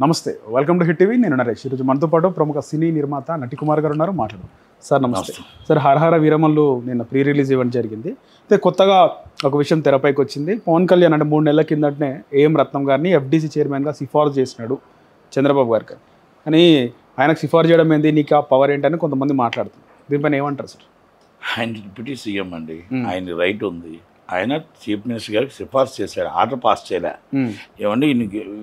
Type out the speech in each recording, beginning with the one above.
నమస్తే, welcome to hit TV. నేను నరేష్. ఈరోజు మనతో పాటు ప్రముఖ సినీ నిర్మాత నటి కుమార్ గారు ఉన్నారు. మాట్లాడదాం సార్. నమస్తే సార్. హరహర వీరమల్లు నిన్న ప్రీ రిలీజ్ ఈవెంట్ జరిగింది. అయితే కొత్తగా ఒక విషయం తెరపైకి వచ్చింది. పవన్ కళ్యాణ్ అంటే 3 నెలల కిందటనే ఏఎం రత్నం గారిని ఎఫ్డీసీ చైర్మన్గా సిఫార్సు చేసినాడు చంద్రబాబు గారికి. కానీ ఆయనకు సిఫార్సు చేయడం ఏంది, నీకు ఆ పవర్ ఏంటని కొంతమంది మాట్లాడుతున్నారు. దీనిపైన ఏమంటారు సార్? ఆయన డిప్యూటీ సీఎం అండి, ఆయన రైట్ ఉంది. ఆయన చీఫ్ మినిస్టర్ గారికి సిఫార్సు చేశాడు, ఆర్డర్ పాస్ చేయలే. ఏమండి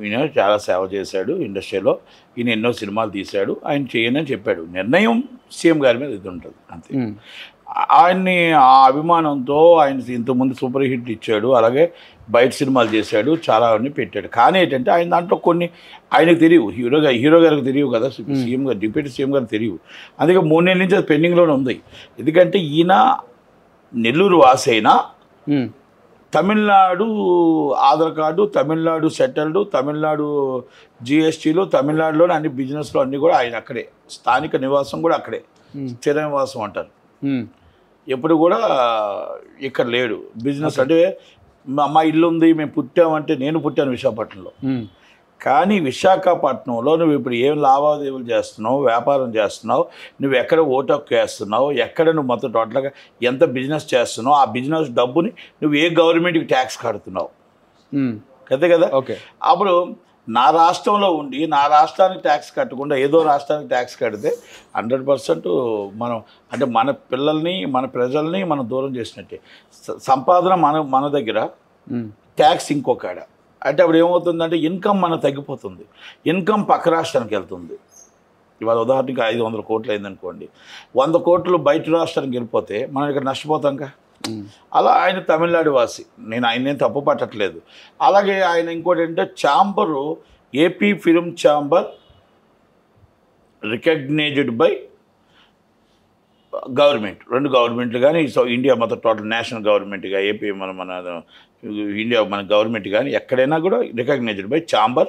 ఈయన చాలా సేవ చేశాడు ఇండస్ట్రీలో, ఈయన ఎన్నో సినిమాలు తీశాడు, ఆయన చేయనని చెప్పాడు. నిర్ణయం సీఎం గారి మీద ఇది ఉంటుంది అంతే. ఆయన్ని ఆ అభిమానంతో ఆయన ఇంతకుముందు సూపర్ హిట్ ఇచ్చాడు, అలాగే బయట సినిమాలు చేశాడు, చాలా అన్నీ పెట్టాడు. కానీ ఏంటంటే ఆయన దాంట్లో కొన్ని ఆయనకు తెలియవు, హీరో గారికి తెలియవు కదా, సీఎం గారు డిప్యూటీ సీఎం గారికి తెలియవు. అందుకే 3 నెలల నుంచి అది పెండింగ్లోనే ఉంది. ఎందుకంటే ఈయన నెల్లూరు వాసి అయినా తమిళనాడు ఆధార్ కార్డు, తమిళనాడు సెటిల్డ్, తమిళనాడు జిఎస్టీలు, తమిళనాడులోని అన్ని బిజినెస్లు అన్నీ కూడా ఆయన అక్కడే, స్థానిక నివాసం కూడా అక్కడే, స్థిర నివాసం అంటారు. ఎప్పుడు కూడా ఇక్కడ లేడు. బిజినెస్ అంటే మా ఇల్లు ఉంది, మేము పుట్టామంటే, నేను పుట్టాను విశాఖపట్నంలో, కానీ విశాఖపట్నంలో నువ్వు ఇప్పుడు ఏం లావాదేవీలు చేస్తున్నావు, వ్యాపారం చేస్తున్నావు, నువ్వు ఎక్కడ ఓటు హక్కు వేస్తున్నావు, ఎక్కడ నువ్వు మొత్తం టోటల్గా ఎంత బిజినెస్ చేస్తున్నావు, ఆ బిజినెస్ డబ్బుని నువ్వు ఏ గవర్నమెంట్కి ట్యాక్స్ కడుతున్నావు అంతే కదా. ఓకే, అప్పుడు నా రాష్ట్రంలో ఉండి నా రాష్ట్రానికి ట్యాక్స్ కట్టకుండా ఏదో రాష్ట్రానికి ట్యాక్స్ కడితే 100% మనం అంటే మన పిల్లల్ని మన ప్రజల్ని మనం దూరం చేసినట్టే. సంపాదన మన దగ్గర, ట్యాక్స్ ఇంకొకడ. అంటే అప్పుడు ఏమవుతుందంటే ఇన్కమ్ మన తగ్గిపోతుంది, ఇన్కమ్ పక్క రాష్ట్రానికి వెళ్తుంది. ఇవాళ ఉదాహరణకి 500 కోట్లు అయిందనుకోండి, 100 కోట్లు బయట రాష్ట్రానికి వెళ్ళిపోతే మనం ఇక్కడ నష్టపోతాంగా. అలా ఆయన తమిళనాడు వాసి, నేను ఆయనేం తప్పు పట్టట్లేదు. అలాగే ఆయన ఇంకోటి ఏంటంటే chamber, AP film chamber recognised by government, 2 గవర్నమెంట్లు కానీ ఇండియా మొత్తం టోటల్ నేషనల్ గవర్నమెంట్గా, ఏపీ మన ఇండియా మన గవర్నమెంట్ కానీ ఎక్కడైనా కూడా recognised by chamber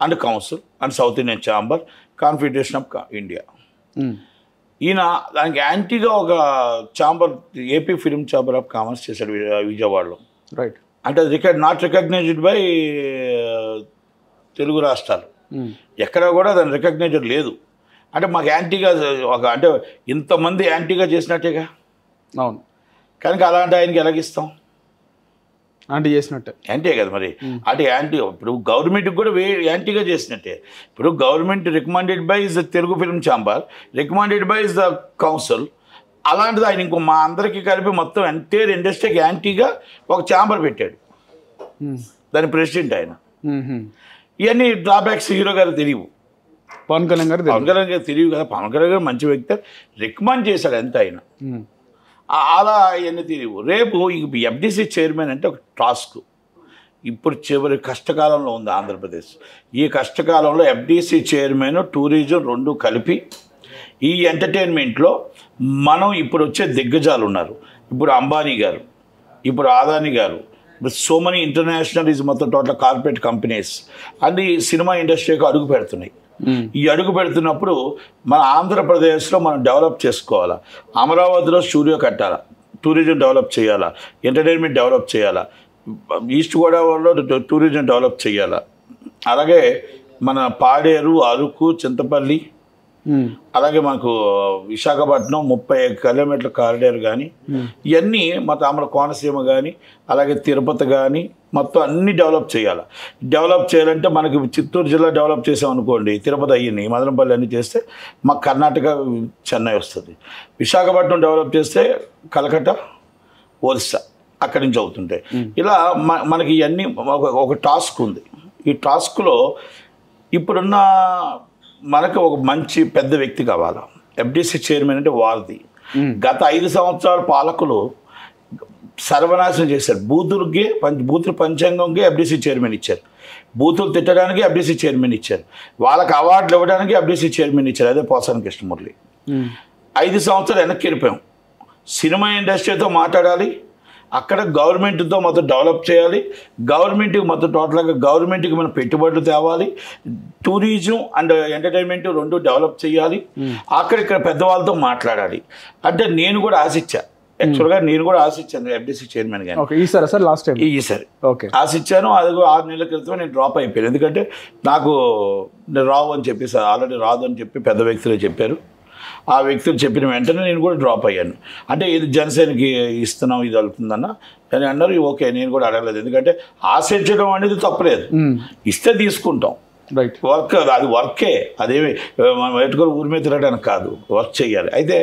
and council and South Indian chamber, confederation of India. ఈయన దానికి యాంటీగా ఒక chamber, AP film chamber of commerce చేశాడు విజయవాడలో. రైట్. అంటే నాట్ రికగ్నైజ్డ్ బై తెలుగు రాష్ట్రాలు, ఎక్కడ కూడా దాని రికగ్నైజ్డ్ లేదు. అంటే మాకు యాంటీగా ఒక, అంటే ఇంతమంది యాంటీగా చేసినట్టేగా. అవును, కనుక అలాంటి ఆయనకి ఎలాగిస్తాం? యాంటీ చేసినట్టే, యాంటీ కదా మరి. అంటే యాంటీ ఇప్పుడు గవర్నమెంట్కి కూడా యాంటీగా చేసినట్టే. ఇప్పుడు government recommended by is the Telugu film chamber, recommended by is the council. అలాంటిది ఆయన ఇంకో మా అందరికీ కలిపి మొత్తం ఎంటైర్ ఇండస్ట్రీకి యాంటీగా ఒక ఛాంబర్ పెట్టాడు, దాని ప్రెసిడెంట్ ఆయన. ఇవన్నీ డ్రాబ్యాక్స్ హీరో గారు తెలియవు, పవన్ కళ్యాణ్ గారు తెలియవు కదా. పవన్ కళ్యాణ్ గారు మంచి వ్యక్తి, రికమెండ్ చేశాడు ఎంత ఆయన, అలా అవన్నీ తెలియవు. రేపు ఎఫ్డీసీ చైర్మన్ అంటే ఒక టాస్క్. ఇప్పుడు చివరి కష్టకాలంలో ఉంది ఆంధ్రప్రదేశ్. ఈ కష్టకాలంలో ఎఫ్డీసీ చైర్మన్, టూరిజం 2 కలిపి ఈ ఎంటర్టైన్మెంట్లో మనం ఇప్పుడు వచ్చే దిగ్గజాలు ఉన్నారు. ఇప్పుడు అంబానీ గారు, ఇప్పుడు అదానీ గారు, సో మెనీ ఇంటర్నేషనల్ ఈజ్ మొత్తం టోటల్ కార్పొరేట్ కంపెనీస్ అండ్ ఈ సినిమా ఇండస్ట్రీకి అడుగు పెడుతున్నాయి. ఈ అడుగు పెడుతున్నప్పుడు మన ఆంధ్రప్రదేశ్లో మనం డెవలప్ చేసుకోవాలా, అమరావతిలో స్టూడియో కట్టాలా, టూరిజం డెవలప్ చేయాలా, ఎంటర్టైన్మెంట్ డెవలప్ చేయాలా, ఈస్ట్ గోదావరిలో టూరిజం డెవలప్ చేయాలా, అలాగే మన పాడేరు, అరకు, చింతపల్లి, అలాగే మనకు విశాఖపట్నం 30 కిలోమీటర్ల కారిడార్ కానీ, ఇవన్నీ మన కోనసీమ కానీ, అలాగే తిరుపతి కానీ మొత్తం అన్నీ డెవలప్ చేయాలి. డెవలప్ చేయాలంటే మనకి చిత్తూరు జిల్లా డెవలప్ చేసామనుకోండి, తిరుపతి అయ్యింది, మదనపల్లి అన్నీ చేస్తే మాకు కర్ణాటక, చెన్నై వస్తుంది. విశాఖపట్నం డెవలప్ చేస్తే కలకత్తా, ఒరిస్సా అక్కడి నుంచి అవుతుంటాయి. ఇలా మనకి ఇవన్నీ ఒక టాస్క్ ఉంది. ఈ టాస్క్లో ఇప్పుడున్న మనకు ఒక మంచి పెద్ద వ్యక్తి కావాలా. ఎఫ్డీసీ చైర్మన్ అంటే వారిది. గత 5 సంవత్సరాల పాలకులు సర్వనాశనం చేశారు. బూతుల పంచాంగంకి ఎఫ్డీసీ చైర్మన్ ఇచ్చారు, బూతులు తిట్టడానికి ఎఫ్డీసీ చైర్మన్ ఇచ్చారు, వాళ్ళకి అవార్డులు ఇవ్వడానికి ఎఫ్డీసీ చైర్మన్ ఇచ్చారు. అదే పోసాని కృష్ణమురళి. 5 సంవత్సరాలు వెనక్కి వెళ్ళిపోయాం. సినిమా ఇండస్ట్రీతో మాట్లాడాలి, అక్కడ గవర్నమెంట్తో మొత్తం డెవలప్ చేయాలి, గవర్నమెంట్కి మొత్తం టోటల్గా గవర్నమెంట్కి మనం పెట్టుబడులు తేవాలి, టూరిజం అండ్ ఎంటర్టైన్మెంట్ 2 డెవలప్ చేయాలి, అక్కడిక్కడ పెద్దవాళ్ళతో మాట్లాడాలి. అంటే నేను కూడా ఆశించా, యాక్చువల్గా నేను కూడా ఆశించాను FDC చైర్మన్ గాని. ఓకే, ఈసారి సార్ లాస్ట్ టైం ఈసారి ఓకే ఆశించాను. అది 6 నెలల క్రితమే నేను డ్రాప్ అయిపోయాను. ఎందుకంటే నాకు రావు అని చెప్పి ఆల్రెడీ రాదు అని చెప్పి పెద్ద వ్యక్తులే చెప్పారు. ఆ వ్యక్తులు చెప్పిన వెంటనే నేను కూడా డ్రాప్ అయ్యాను. అంటే ఇది జనసేనకి ఇస్తున్నాం, ఇది వెళ్తుందన్న అని అన్నారు. ఓకే, నేను కూడా అడగలేదు. ఎందుకంటే ఆశించడం అనేది తప్పలేదు, ఇస్తే తీసుకుంటాం. రైట్, వర్క్ అది వర్కే, అదేమి మనం పెట్టుకొని ఊరి మీద తిరగడానికి కాదు, వర్క్ చేయాలి. అయితే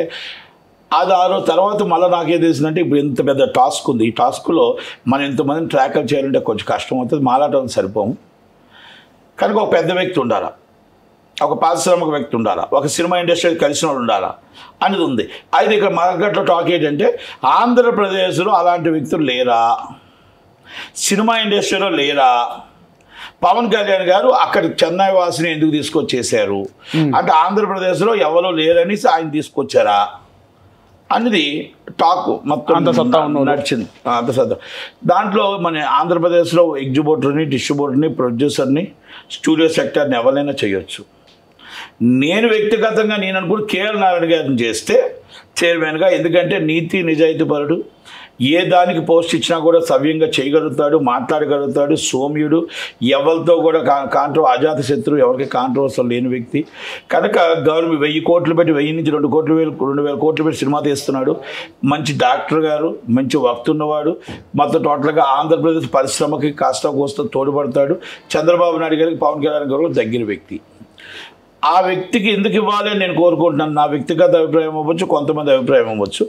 అది ఆ రోజు తర్వాత మళ్ళీ నాకేం తెలిసిందంటే ఇప్పుడు ఇంత పెద్ద టాస్క్ ఉంది. ఈ టాస్క్లో మనం ఇంతమందిని ట్రాకర్ చేయాలంటే కొంచెం కష్టం అవుతుంది, మాలాటం సరిపోము. కనుక ఒక పెద్ద వ్యక్తి ఉండాలా, ఒక పారిశ్రామిక వ్యక్తి ఉండాలా, ఒక సినిమా ఇండస్ట్రీ కలిసిన వాళ్ళు ఉండాలా అనేది ఉంది. అయితే ఇక్కడ మార్కెట్లో టాక్ ఏంటంటే ఆంధ్రప్రదేశ్లో అలాంటి వ్యక్తులు లేరా, సినిమా ఇండస్ట్రీలో లేరా, పవన్ కళ్యాణ్ గారు అక్కడ చెన్నై వాసిని ఎందుకు తీసుకొచ్చేసారు అంటే ఆంధ్రప్రదేశ్లో ఎవరో లేరని ఆయన తీసుకొచ్చారా అనేది టాక్ మొత్తం నడిచింది. అంత సత్తా దాంట్లో మన ఆంధ్రప్రదేశ్లో ఎగ్జిబిటర్ని, డిస్ట్రిబ్యూటర్ని, ప్రొడ్యూసర్ని, స్టూడియో సెక్టర్ని ఎవరైనా చేయొచ్చు. నేను వ్యక్తిగతంగా నేను అనుకుంటే కేఎల్ నారాయణ గారిని చేస్తే చైర్మన్గా, ఎందుకంటే నీతి నిజాయితీ పరుడు, ఏ దానికి పోస్ట్ ఇచ్చినా కూడా సవ్యంగా చేయగలుగుతాడు, మాట్లాడగలుగుతాడు, సౌమ్యుడు, ఎవరితో కూడా అజాత శత్రువు, ఎవరికి కాంట్రవర్సల్ లేని వ్యక్తి. కనుక గవర్నమెంట్ 1000 కోట్లు పెట్టి 1000 నుంచి 2,000 కోట్లు పెట్టి సినిమా తీస్తున్నాడు. మంచి డాక్టర్ గారు, మంచి వక్త ఉన్నవాడు, మొత్తం టోటల్గా ఆంధ్రప్రదేశ్ పరిశ్రమకి కాస్త కోస్త తోడ్పడతాడు. చంద్రబాబు నాయుడు గారికి, పవన్ కళ్యాణ్ గారు దగ్గర వ్యక్తి. ఆ వ్యక్తికి ఎందుకు ఇవ్వాలి అని నేను కోరుకుంటున్నాను. నా వ్యక్తిగత అభిప్రాయం అవ్వచ్చు, కొంతమంది అభిప్రాయం అవ్వచ్చు.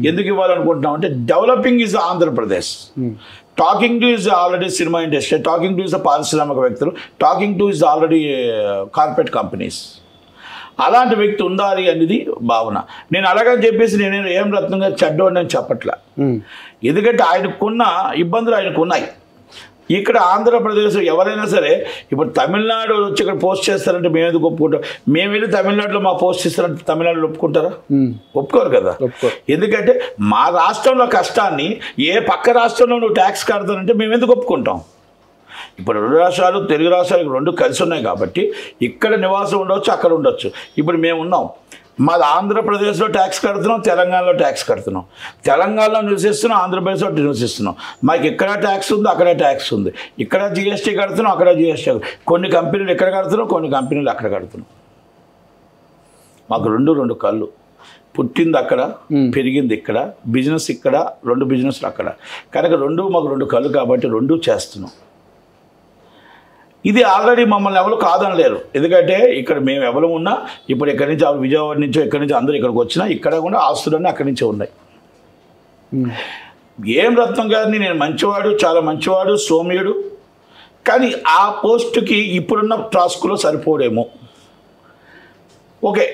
ఎందుకు ఇవ్వాలనుకుంటున్నాం అంటే developing is Andhra Pradesh, talking to is already cinema industry, talking to is పారిశ్రామిక వ్యక్తులు, talking to is already corporate companies. అలాంటి వ్యక్తి ఉండాలి అనేది భావన. నేను అలాగని చెప్పేసి నేను ఏం రత్నంగా చెడ్డోని అని చెప్పట్లా, ఎందుకంటే ఆయనకున్న ఇబ్బందులు ఆయనకు ఉన్నాయి. ఇక్కడ ఆంధ్రప్రదేశ్ ఎవరైనా సరే ఇప్పుడు తమిళనాడు వచ్చి ఇక్కడ పోస్ట్ చేస్తారంటే మేము ఎందుకు ఒప్పుకుంటాం? మేము వెళ్ళి తమిళనాడులో మా పోస్ట్ చేస్తారంటే తమిళనాడులో ఒప్పుకుంటారా? ఒప్పుకోరు కదా. ఎందుకంటే మా రాష్ట్రంలో కష్టాన్ని ఏ పక్క రాష్ట్రంలో నువ్వు ట్యాక్స్ కడతానంటే మేము ఎందుకు ఒప్పుకుంటాం? ఇప్పుడు 2 రాష్ట్రాలు, తెలుగు రాష్ట్రాలు 2 కలిసి ఉన్నాయి కాబట్టి ఇక్కడ నివాసం ఉండవచ్చు, అక్కడ ఉండొచ్చు. ఇప్పుడు మేము ఉన్నాం, మాది ఆంధ్రప్రదేశ్లో ట్యాక్స్ కడుతున్నాం, తెలంగాణలో ట్యాక్స్ కడుతున్నాం, తెలంగాణలో నివసిస్తున్నాం, ఆంధ్రప్రదేశ్లో నివసిస్తున్నాం. మాకు ఇక్కడ ట్యాక్స్ ఉంది, అక్కడ ట్యాక్స్ ఉంది, ఇక్కడ జిఎస్టీ కడుతున్నాం, అక్కడ జిఎస్టీ. కొన్ని కంపెనీలు ఇక్కడ కడుతున్నాం, కొన్ని కంపెనీలు అక్కడ కడుతున్నాం. మాకు రెండు కళ్ళు, పుట్టింది అక్కడ, పెరిగింది ఇక్కడ, బిజినెస్ ఇక్కడ, 2 బిజినెస్లు అక్కడ. కనుక మాకు 2 కళ్ళు కాబట్టి 2 చేస్తున్నాం. ఇది ఆల్రెడీ మమ్మల్ని ఎవరు కాదనలేరు, ఎందుకంటే ఇక్కడ మేము ఎవరు ఉన్నా ఇప్పుడు ఇక్కడి నుంచి విజయవాడ నుంచో ఇక్కడి నుంచి అందరూ ఇక్కడికి వచ్చినా ఇక్కడ కూడా ఆస్తులన్నీ అక్కడి నుంచే ఉన్నాయి. ఏం రత్నం గారిని నేను మంచివాడు, చాలా మంచివాడు, సౌమ్యుడు, కానీ ఆ పోస్టుకి ఇప్పుడున్న టాస్క్లో సరిపోడేమో. ఓకే,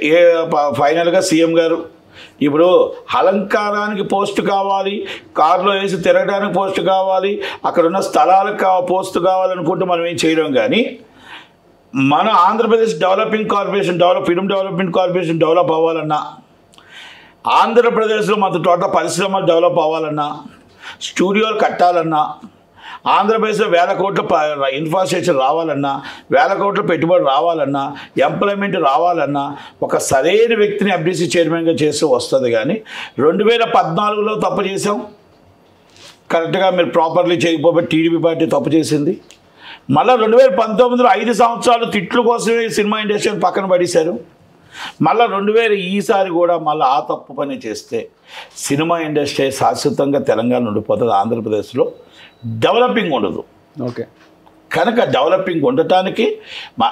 ఫైనల్గా సీఎం గారు ఇప్పుడు అలంకారానికి పోస్ట్ కావాలి, కారులో వేసి తిరగడానికి పోస్ట్ కావాలి, అక్కడున్న స్థలాలకు పోస్ట్ కావాలనుకుంటే మనం ఏం చేయలేం. కానీ మన Andhra Pradesh developing corporation, film development corporation develop అవ్వాలన్నా, ఆంధ్రప్రదేశ్లో మన టోటల్ పరిశ్రమలు డెవలప్ అవ్వాలన్నా, స్టూడియోలు కట్టాలన్నా, ఆంధ్రప్రదేశ్లో 1000 కోట్ల ఇన్ఫ్రాస్ట్రక్చర్ రావాలన్నా, 1000 కోట్ల పెట్టుబడి రావాలన్నా, ఎంప్లాయ్మెంట్ రావాలన్నా ఒక సరైన వ్యక్తిని FDC చైర్మన్గా చేస్తూ వస్తుంది. కానీ 2014లో తప్పు చేసాం, కరెక్ట్గా మీరు ప్రాపర్లీ చేయకపోతే టీడీపీ పార్టీ తప్పు చేసింది. మళ్ళీ 2019లో 5 సంవత్సరాలు తిట్లు కోసమే సినిమా ఇండస్ట్రీని పక్కన పడేశారు. మళ్ళీ 2000 ఈసారి కూడా మళ్ళీ ఆ తప్పు పని చేస్తే సినిమా ఇండస్ట్రీ శాశ్వతంగా తెలంగాణ ఉండిపోతుంది, ఆంధ్రప్రదేశ్లో డెవలపింగ్ ఉండదు. ఓకే, కనుక డెవలపింగ్ ఉండటానికి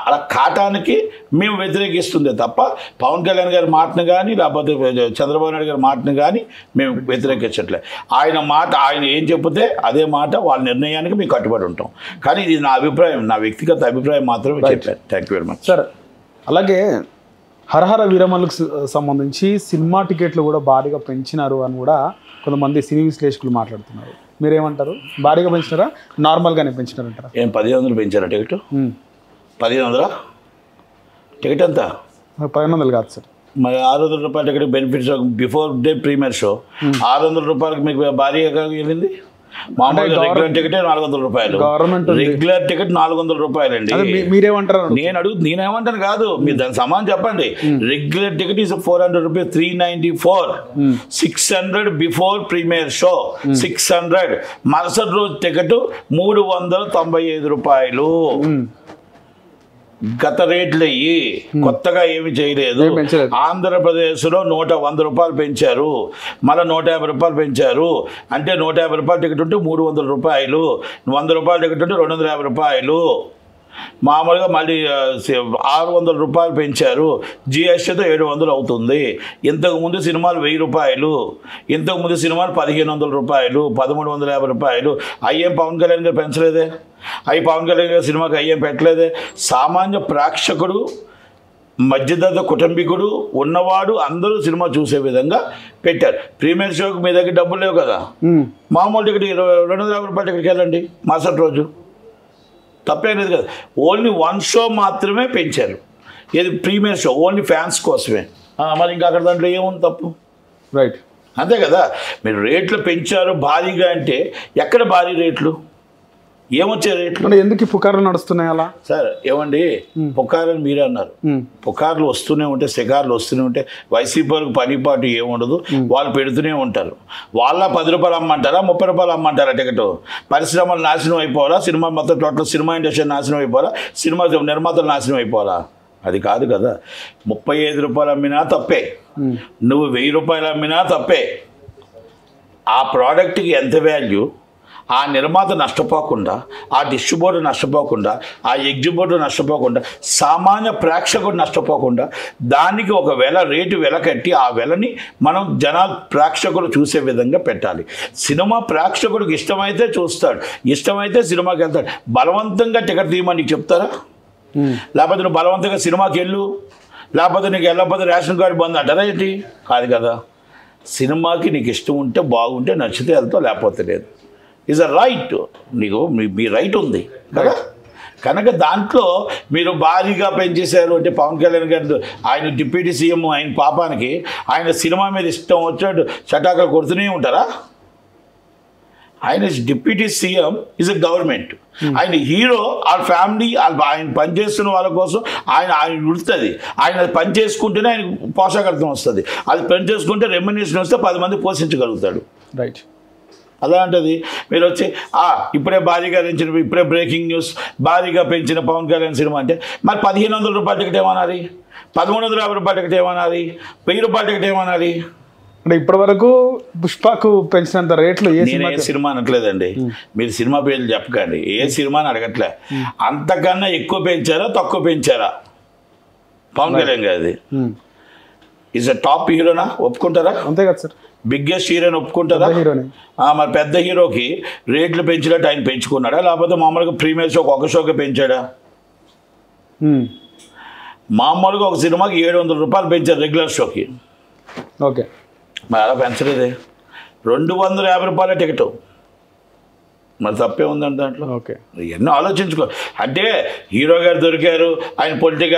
అలా కాటానికి మేము వ్యతిరేకిస్తుందే తప్ప పవన్ కళ్యాణ్ గారి మాటను కానీ లేకపోతే చంద్రబాబు నాయుడు గారి మాటను కానీ మేము వ్యతిరేకించట్లే. ఆయన ఏం చెప్తే అదే మాట, వాళ్ళ నిర్ణయానికి మేము కట్టుబడి ఉంటాం. కానీ ఇది నా అభిప్రాయం, నా వ్యక్తిగత అభిప్రాయం మాత్రమే చెప్పాను. Thank you very much sir. అలాగే హరహర వీరమల్లుకు సంబంధించి సినిమా టికెట్లు కూడా భారీగా పెంచినారు అని కూడా కొంతమంది సినీ విశ్లేషకులు మాట్లాడుతున్నారు. మీరేమంటారు? భారీగా పెంచినారా, నార్మల్గానే పెంచినారంటారా? ఏం 1500 పెంచారా టికెట్? 1500 టికెట్ ఎంత? 1500 కాదు సార్, మరి 600 రూపాయల ticket benefits before day premiere show 600 రూపాయలకి మీకు భారీగా వెళ్ళింది. మామూలుగా రెగ్యులర్ టికెట్ 400 రూపాయలు, గవర్నమెంట్ రెగ్యులర్ టికెట్ 400 రూపాయలండి. మీరేమంటారు? నేనేమంటాను కాదు, మీరు దాని సమానం చెప్పండి. Regular ticket is 400 rupees, 394, 600 before premiere show, 600 మరుసటి రోజు టికెట్ 395 రూపాయలు. గత రేట్లు అయ్యి కొత్తగా ఏమి చేయలేదు. ఆంధ్రప్రదేశ్లో 100 రూపాయలు పెంచారు, మళ్ళీ 150 రూపాయలు పెంచారు. అంటే 150 రూపాయల టికెట్ ఉంటే 300 రూపాయలు, 100 రూపాయల టికెట్ ఉంటే 250 రూపాయలు. మామూలుగా మళ్ళీ 600 రూపాయలు పెంచారు, జిఎస్టీతో 700 అవుతుంది. ఇంతకుముందు సినిమాలు 1000 రూపాయలు, ఇంతకుముందు సినిమాలు 1500 రూపాయలు, 1350 రూపాయలు. అయ్యేం పవన్ కళ్యాణ్ గారు పెంచలేదే, పవన్ కళ్యాణ్ గారి సినిమాకి అయ్యేం పెట్టలేదే. సామాన్య ప్రేక్షకుడు, మధ్యతరగతి కుటుంబీకుడు ఉన్నవాడు అందరూ సినిమా చూసే విధంగా పెట్టారు. ప్రీమియర్ షోకి మీ దగ్గర డబ్బులు లేవు కదా, మామూలు టికెట్ 250 రూపాయల టికెట్కి వెళ్ళండి మరుసటి రోజు, తప్పేం లేదు కదా. ఓన్లీ 1 షో మాత్రమే పెంచారు, ఇది ప్రీమియర్ షో, ఓన్లీ ఫ్యాన్స్ కోసమే. మరి ఇంకా అక్కడ దాంట్లో ఏముంది తప్పు? రైట్, అంతే కదా. మీరు రేట్లు పెంచారు భారీగా అంటే ఎక్కడ భారీ రేట్లు, ఏమొచ్చే రేట్లు? ఎందుకు పుకార్లు నడుస్తున్నాయి అలా? సార్ ఏమండి, పుకార్లు మీరే అన్నారు, పుకార్లు వస్తూనే ఉంటే, శిఖార్లు వస్తూనే ఉంటే వైసీపీ వాళ్ళకి పనిపాటు ఏముండదు, వాళ్ళు పెడుతూనే ఉంటారు. వాళ్ళ 10 రూపాయలు అమ్మంటారా, 30 రూపాయలు అమ్మంటారా టికెట్? పరిశ్రమలు నాశనం అయిపోవాలా, సినిమా మొత్తం టోటల్ సినిమా ఇండస్ట్రీ నాశనం అయిపోవాలా, సినిమా నిర్మాతలు నాశనం అయిపోవాలా? అది కాదు కదా. 35 రూపాయలు అమ్మినా తప్పే, నువ్వు 1000 రూపాయలు అమ్మినా తప్పే. ఆ ప్రోడక్ట్కి ఎంత వాల్యూ, ఆ నిర్మాత నష్టపోకుండా, ఆ డిస్ట్రిబ్యూటర్ నష్టపోకుండా, ఆ ఎగ్జిబ్యూటర్ నష్టపోకుండా, సామాన్య ప్రేక్షకుడు నష్టపోకుండా, దానికి ఒక రేటు వెల కట్టి ఆ వెలని మనం ప్రేక్షకులు చూసే విధంగా పెట్టాలి. సినిమా ప్రేక్షకుడికి ఇష్టమైతే చూస్తాడు, ఇష్టమైతే సినిమాకి వెళ్తాడు. బలవంతంగా టికెట్ తీయమని నీకు చెప్తారా? లేకపోతే నువ్వు బలవంతంగా సినిమాకి వెళ్ళు, లేకపోతే నీకు వెళ్ళకపోతే రేషన్ కార్డు బంద్ అంటారా ఏంటి? కాదు కదా. సినిమాకి నీకు ఇష్టం ఉంటే, బాగుంటే, నచ్చితే వెళ్తావు, లేకపోతే లేదు. ఈజ్ అ రైట్, నీకు మీ రైట్ ఉంది కదా. కనుక దాంట్లో మీరు భారీగా పెంచేశారు అంటే పవన్ కళ్యాణ్ గారు, ఆయన డిప్యూటీ సీఎం, ఆయన పాపానికి ఆయన సినిమా మీద ఇష్టం వచ్చినట్టు చటాకాలు కొడుతూనే ఉంటారా? ఆయన deputy CM is a government, ఆయన హీరో, వాళ్ళ ఫ్యామిలీ, ఆయన పనిచేస్తున్న వాళ్ళ కోసం ఆయన ఉడుతుంది. ఆయన పని చేసుకుంటేనే ఆయన పోషకార్థం వస్తుంది, అది పని చేసుకుంటే రెమ్యునరేషన్ వస్తే 10 మంది పోషించగలుగుతాడు. రైట్, అలాంటిది మీరు వచ్చి ఇప్పుడే భారీగా పెంచిన, ఇప్పుడే బ్రేకింగ్ న్యూస్, భారీగా పెంచిన పవన్ కళ్యాణ్ సినిమా అంటే మరి 1500 రూపాయల టికెట్ ఏమనాలి, 1350 రూపాయల టికెట్ ఏమనాలి, 1000 రూపాయల టికెట్ ఏమనాలి? అంటే ఇప్పటి వరకు పుష్పకు పెంచినంత రేట్లు ఏ సినిమా అనట్లేదండి, మీరు సినిమా పేర్లు చెప్పకండి, ఏ సినిమా అని అడగట్లే. అంతకన్నా ఎక్కువ పెంచారా, తక్కువ పెంచారా? పవన్ కళ్యాణ్ గారిది ఈజ్ అ టాప్ హీరోనా, ఒప్పుకుంటారా? అంతే కదా సార్, బిగ్గెస్ట్ హీరోని ఒప్పుకుంటారా? మరి పెద్ద హీరోకి రేట్లు పెంచినట్టు ఆయన పెంచుకున్నాడా, లేకపోతే మామూలుగా ప్రీమియర్ షోకి ఒక షోకి పెంచాడా? మామూలుగా ఒక సినిమాకి 700 రూపాయలు పెంచారు రెగ్యులర్ షోకి. ఓకే, మరి అలా పెంచలేదే. 250 రూపాయల టికెట్, మరి తప్పే ఉందండి దాంట్లో. ఓకే, ఎన్నో ఆలోచించుకో. అంటే హీరో గారు దొరికారు, ఆయన పొలిటికల్